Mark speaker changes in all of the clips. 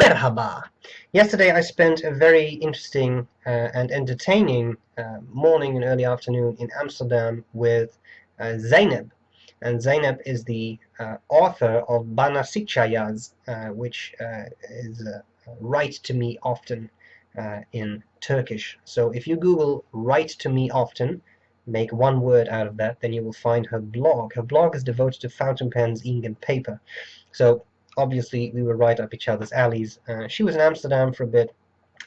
Speaker 1: Merhaba! Yesterday I spent a very interesting and entertaining morning and early afternoon in Amsterdam with Zeynep. And Zeynep is the author of Bana Sikçayaz, which is Write to Me Often in Turkish. So if you Google Write to Me Often, make one word out of that, then you will find her blog. Her blog is devoted to fountain pens, ink, and paper. So obviously we were right up each other's alleys. She was in Amsterdam for a bit.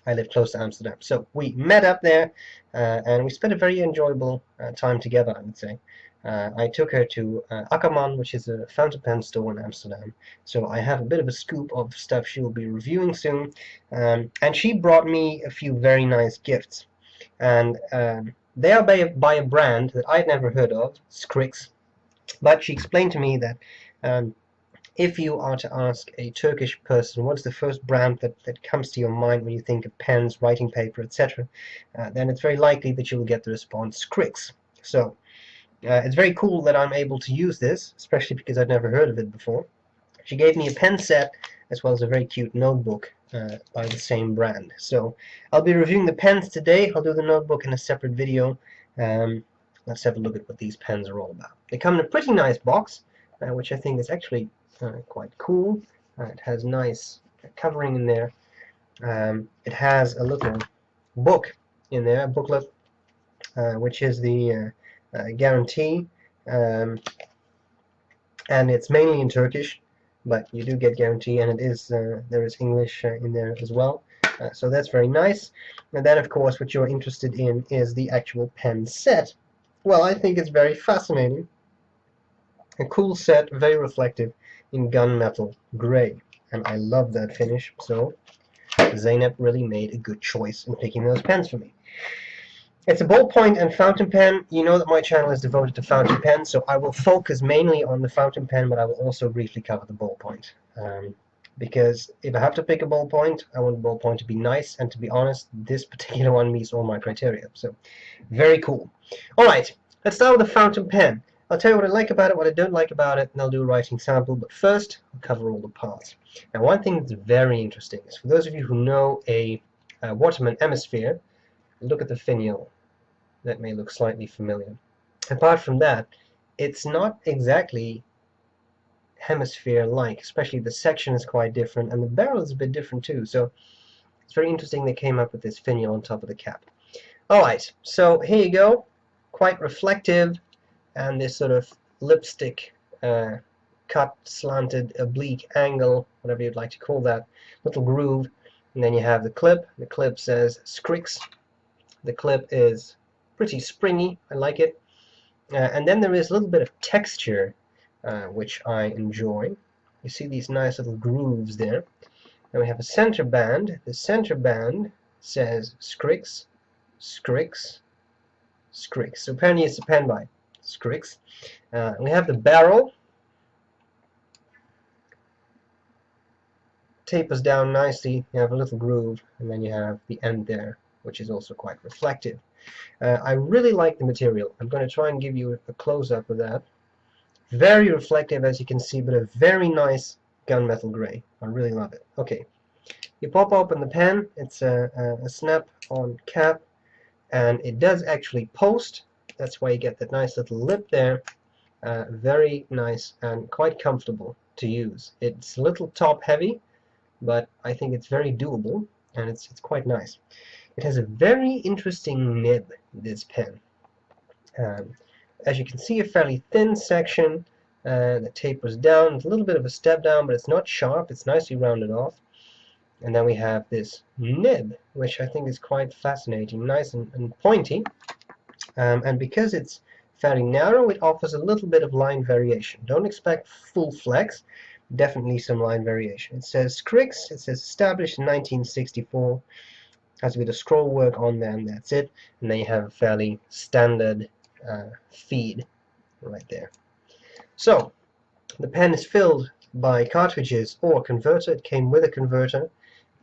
Speaker 1: I live close to Amsterdam. So we met up there and we spent a very enjoyable time together, I would say. I took her to Akkerman, which is a fountain pen store in Amsterdam. So I have a bit of a scoop of stuff she will be reviewing soon. And she brought me a few very nice gifts. And they are by a brand that I'd never heard of, Scrikss. But she explained to me that if you are to ask a Turkish person what's the first brand that comes to your mind when you think of pens, writing paper, etc., then it's very likely that you will get the response Scrikss. So it's very cool that I'm able to use this, especially because I'd never heard of it before. She gave me a pen set as well as a very cute notebook by the same brand. So I'll be reviewing the pens today. I'll do the notebook in a separate video. Let's have a look at what these pens are all about. They come in a pretty nice box, which I think is actually quite cool. It has nice covering in there. It has a little book in there, a booklet, which is the guarantee, and it's mainly in Turkish, but you do get guarantee, and it is there is English in there as well. So that's very nice. And then, of course, what you're interested in is the actual pen set. Well, I think it's very fascinating. A cool set, very reflective, in gunmetal gray, and I love that finish. So Zeynep really made a good choice in picking those pens for me. It's a ballpoint and fountain pen. You know that my channel is devoted to fountain pens, so I will focus mainly on the fountain pen, but I will also briefly cover the ballpoint. Because if I have to pick a ballpoint, I want the ballpoint to be nice, and to be honest, this particular one meets all my criteria. So very cool. Alright, let's start with the fountain pen. I'll tell you what I like about it, what I don't like about it, and I'll do a writing sample, but first I'll cover all the parts. Now, one thing that's very interesting is, for those of you who know a Waterman hemisphere, look at the finial. That may look slightly familiar. Apart from that, it's not exactly hemisphere-like, especially the section is quite different, and the barrel is a bit different too, so it's very interesting they came up with this finial on top of the cap. Alright, so here you go, quite reflective, and this sort of lipstick cut, slanted, oblique angle, whatever you'd like to call that, little groove, and then you have the clip. The clip says Scrikss. The clip is pretty springy, I like it, and then there is a little bit of texture, which I enjoy. You see these nice little grooves there. And we have a center band. The center band says Scrikss, Scrikss, Scrikss. So apparently it's a pen by Scrikss. We have the barrel. Tapers down nicely. You have a little groove, and then you have the end there, which is also quite reflective. I really like the material. I'm going to try and give you a close-up of that. Very reflective, as you can see, but a very nice gunmetal gray. I really love it. Okay, you pop open the pen. It's a snap-on cap, and it does actually post. That's why you get that nice little lip there. Very nice and quite comfortable to use. It's a little top-heavy, but I think it's very doable, and it's quite nice. It has a very interesting nib, this pen. As you can see, a fairly thin section that tapers down. It's a little bit of a step down, but it's not sharp. It's nicely rounded off. And then we have this nib, which I think is quite fascinating, nice and pointy. And because it's fairly narrow, it offers a little bit of line variation. Don't expect full flex. Definitely some line variation. It says Scrikss. It says established in 1964. Has a bit of scroll work on there, and that's it. And then you have a fairly standard feed right there. So the pen is filled by cartridges or a converter. It came with a converter.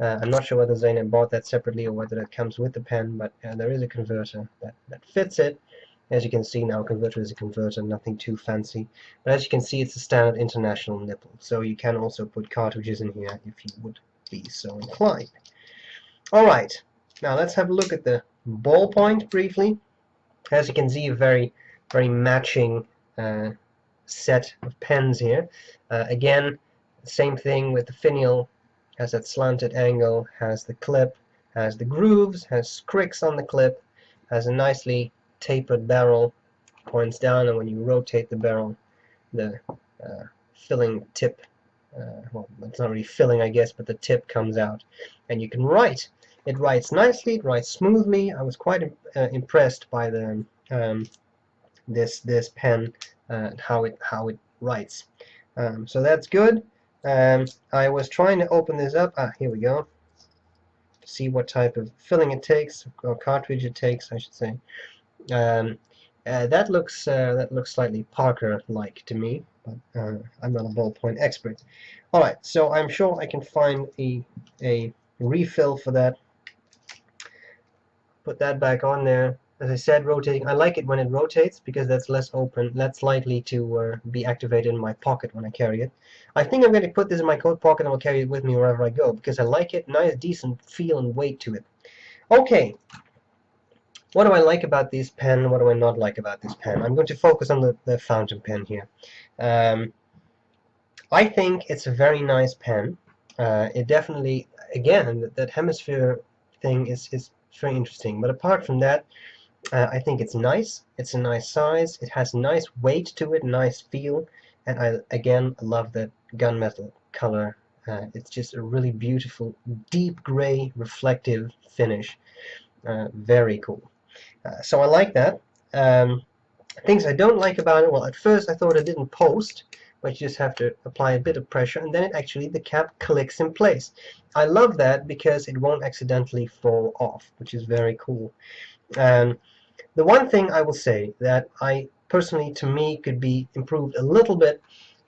Speaker 1: I'm not sure whether Zeynep bought that separately or whether that comes with the pen, but there is a converter that fits it. As you can see now, a converter is a converter, nothing too fancy. But as you can see, it's a standard international nipple. So you can also put cartridges in here if you would be so inclined. Alright, now let's have a look at the ballpoint briefly. As you can see, a very matching set of pens here. Again, same thing with the finial, has that slanted angle, has the clip, has the grooves, has Scrikss on the clip, has a nicely tapered barrel, points down, and when you rotate the barrel, the filling tip, well, it's not really filling, I guess, but the tip comes out, and you can write. It writes nicely, it writes smoothly. I was quite impressed by the this pen, how it writes. So that's good. I was trying to open this up. Here we go. See what type of filling it takes, or cartridge it takes, I should say. That looks slightly Parker-like to me, but I'm not a ballpoint expert. All right, so I'm sure I can find a refill for that. Put that back on there. As I said, rotating. I like it when it rotates because that's less open, less likely to be activated in my pocket when I carry it. I think I'm going to put this in my coat pocket and I'll carry it with me wherever I go because I like it. Nice, decent feel and weight to it. Okay. What do I like about this pen? What do I not like about this pen? I'm going to focus on the fountain pen here. I think it's a very nice pen. It definitely, again, that hemisphere thing is very interesting. But apart from that, I think it's nice. It's a nice size. It has nice weight to it, nice feel, and I love that gunmetal color. It's just a really beautiful, deep gray, reflective finish. Very cool. So I like that. Things I don't like about it, well, at first I thought it didn't post, but you just have to apply a bit of pressure, and then the cap clicks in place. I love that because it won't accidentally fall off, which is very cool. The one thing I will say that to me could be improved a little bit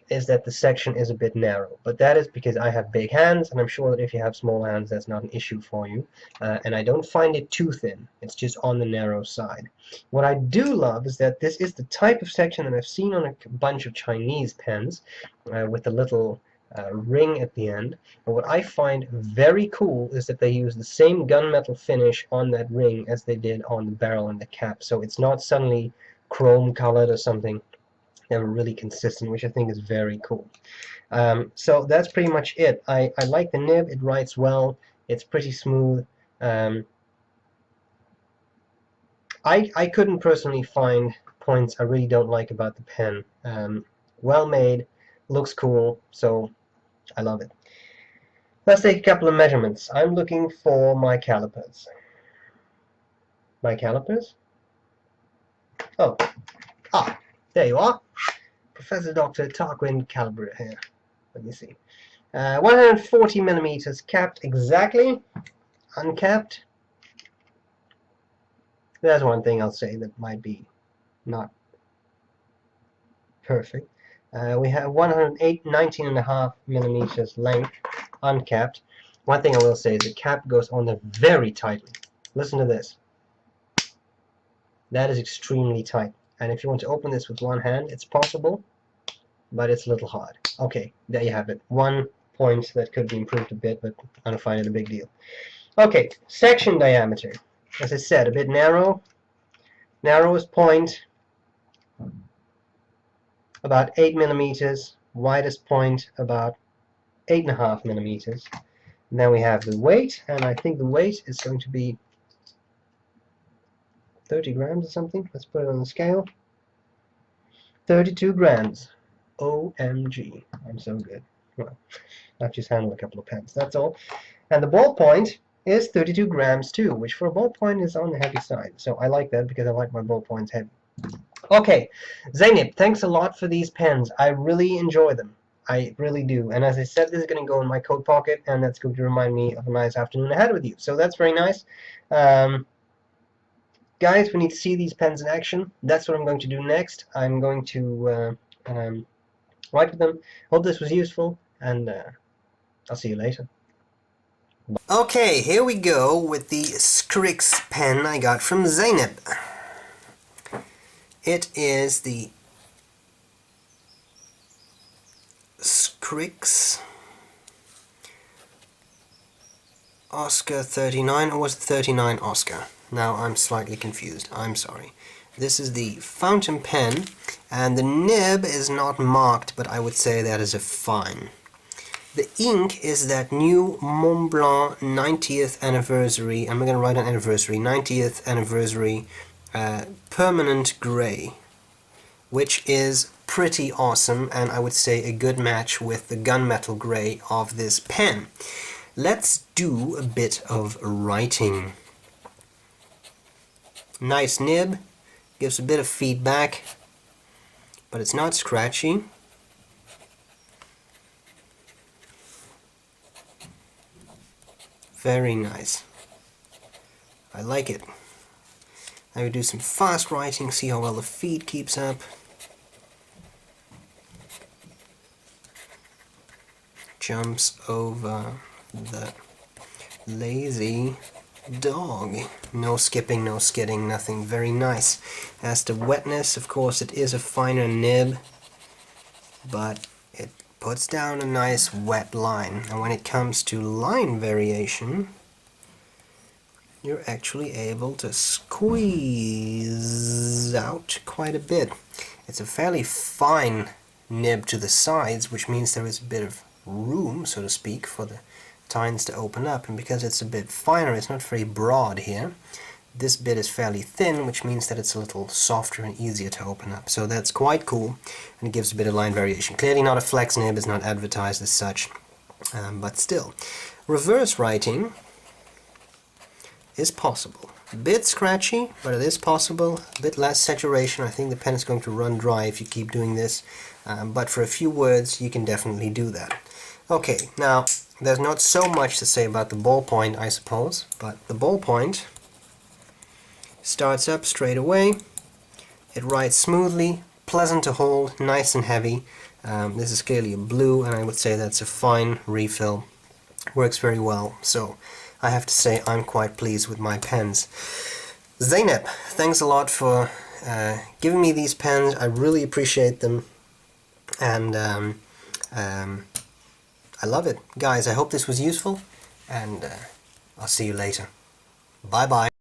Speaker 1: is that the section is a bit narrow, but that is because I have big hands, and I'm sure that if you have small hands that's not an issue for you, and I don't find it too thin. It's just on the narrow side. What I do love is that this is the type of section that I've seen on a bunch of Chinese pens with the little ring at the end. But what I find very cool is that they use the same gunmetal finish on that ring as they did on the barrel and the cap, so it's not suddenly chrome colored or something. They were really consistent, which I think is very cool. So that's pretty much it. I like the nib. It writes well. It's pretty smooth. I couldn't personally find points I really don't like about the pen. Well made, looks cool, so I love it. Let's take a couple of measurements. I'm looking for my calipers. My calipers? Oh, there you are. Professor Dr. Tarquin caliber here. Let me see. 140 millimeters capped exactly. Uncapped. There's one thing I'll say that might be not perfect. We have 19.5 millimeters length, uncapped. One thing I will say is the cap goes on there very tightly. Listen to this. That is extremely tight. And if you want to open this with one hand, it's possible, but it's a little hard. Okay, there you have it. One point that could be improved a bit, but I don't find it a big deal. Okay, section diameter. As I said, a bit narrow. Narrowest point, about 8 millimeters. Widest point, about 8.5 millimeters. And then we have the weight, and I think the weight is going to be 30 grams or something. Let's put it on the scale. 32 grams. OMG. I'm so good. Well, I've just handled a couple of pens, that's all. And the ballpoint is 32 grams too, which for a ballpoint is on the heavy side. So I like that because I like my ballpoints heavy. Okay, Zeynep, thanks a lot for these pens. I really enjoy them. I really do. And as I said, this is going to go in my coat pocket, and that's going to remind me of a nice afternoon ahead with you. So that's very nice. Guys, we need to see these pens in action. That's what I'm going to do next. I'm going to write with them. Hope this was useful, and I'll see you later. Okay, here we go with the Scrikss pen I got from Zeynep. It is the Scrikss Oscar 39, or was it 39 Oscar? Now I'm slightly confused, I'm sorry. This is the fountain pen, and the nib is not marked, but I would say that is a fine. The ink is that new Mont Blanc 90th anniversary, I'm going to write an anniversary, 90th anniversary permanent grey, which is pretty awesome, and I would say a good match with the gunmetal grey of this pen. Let's do a bit of writing. Nice nib, gives a bit of feedback, but it's not scratchy. Very nice. I like it. Now we do some fast writing, see how well the feed keeps up. Jumps over the lazy dog. No skipping, no skidding, nothing. Very nice. As to wetness, of course, it is a finer nib, but it puts down a nice wet line. And when it comes to line variation, you're actually able to squeeze out quite a bit. It's a fairly fine nib to the sides, which means there is a bit of room, so to speak, for the tines to open up, and because it's a bit finer, it's not very broad here. This bit is fairly thin, which means that it's a little softer and easier to open up. So that's quite cool, and it gives a bit of line variation. Clearly not a flex nib, it's not advertised as such, but still. Reverse writing is possible. A bit scratchy, but it is possible. A bit less saturation. I think the pen is going to run dry if you keep doing this, but for a few words you can definitely do that. Okay, now there's not so much to say about the ballpoint, I suppose, but the ballpoint starts up straight away. It writes smoothly, pleasant to hold, nice and heavy. This is clearly a blue, and I would say that's a fine refill. Works very well, so I have to say I'm quite pleased with my pens. Zeynep, thanks a lot for giving me these pens. I really appreciate them, and I love it. Guys, I hope this was useful, and I'll see you later. Bye bye.